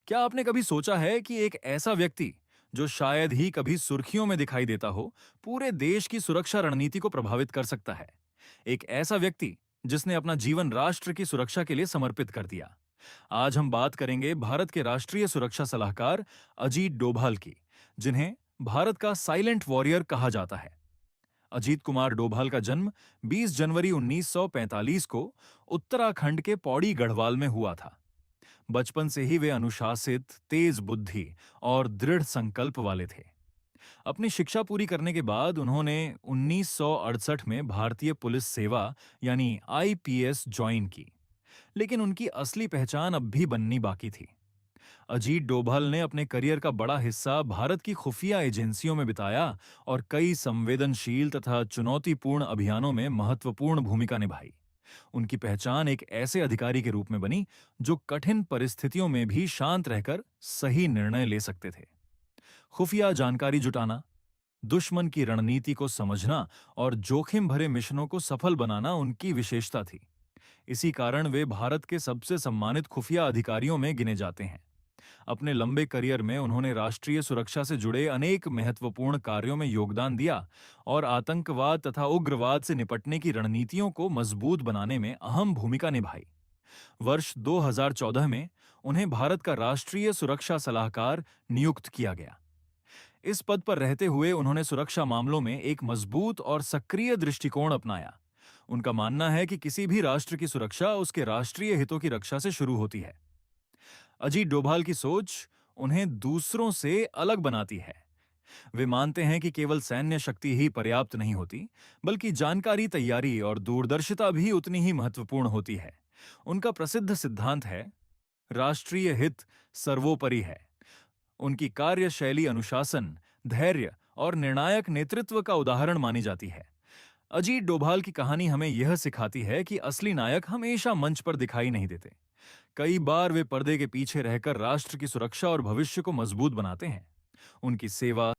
क्या आपने कभी सोचा है कि एक ऐसा व्यक्ति जो शायद ही कभी सुर्खियों में दिखाई देता हो, पूरे देश की सुरक्षा रणनीति को प्रभावित कर सकता है? एक ऐसा व्यक्ति जिसने अपना जीवन राष्ट्र की सुरक्षा के लिए समर्पित कर दिया। आज हम बात करेंगे भारत के राष्ट्रीय सुरक्षा सलाहकार अजीत डोभाल की, जिन्हें भारत का साइलेंट वॉरियर कहा जाता है। अजीत कुमार डोभाल का जन्म 20 जनवरी 1945 को उत्तराखंड के पौड़ी गढ़वाल में हुआ था। बचपन से ही वे अनुशासित, तेज बुद्धि और दृढ़ संकल्प वाले थे। अपनी शिक्षा पूरी करने के बाद उन्होंने 1968 में भारतीय पुलिस सेवा यानी आईपीएस ज्वाइन की, लेकिन उनकी असली पहचान अब भी बननी बाकी थी। अजीत डोभाल ने अपने करियर का बड़ा हिस्सा भारत की खुफिया एजेंसियों में बिताया और कई संवेदनशील तथा चुनौतीपूर्ण अभियानों में महत्वपूर्ण भूमिका निभाई। उनकी पहचान एक ऐसे अधिकारी के रूप में बनी जो कठिन परिस्थितियों में भी शांत रहकर सही निर्णय ले सकते थे। खुफिया जानकारी जुटाना, दुश्मन की रणनीति को समझना और जोखिम भरे मिशनों को सफल बनाना उनकी विशेषता थी। इसी कारण वे भारत के सबसे सम्मानित खुफिया अधिकारियों में गिने जाते हैं। अपने लंबे करियर में उन्होंने राष्ट्रीय सुरक्षा से जुड़े अनेक महत्वपूर्ण कार्यों में योगदान दिया और आतंकवाद तथा उग्रवाद से निपटने की रणनीतियों को मजबूत बनाने में अहम भूमिका निभाई। वर्ष 2014 में उन्हें भारत का राष्ट्रीय सुरक्षा सलाहकार नियुक्त किया गया। इस पद पर रहते हुए उन्होंने सुरक्षा मामलों में एक मजबूत और सक्रिय दृष्टिकोण अपनाया। उनका मानना है कि किसी भी राष्ट्र की सुरक्षा उसके राष्ट्रीय हितों की रक्षा से शुरू होती है। अजीत डोभाल की सोच उन्हें दूसरों से अलग बनाती है। वे मानते हैं कि केवल सैन्य शक्ति ही पर्याप्त नहीं होती, बल्कि जानकारी, तैयारी और दूरदर्शिता भी उतनी ही महत्वपूर्ण होती है। उनका प्रसिद्ध सिद्धांत है, राष्ट्रीय हित सर्वोपरि है। उनकी कार्यशैली अनुशासन, धैर्य और निर्णायक नेतृत्व का उदाहरण मानी जाती है। अजीत डोभाल की कहानी हमें यह सिखाती है कि असली नायक हमेशा मंच पर दिखाई नहीं देते। कई बार वे पर्दे के पीछे रहकर राष्ट्र की सुरक्षा और भविष्य को मजबूत बनाते हैं। उनकी सेवा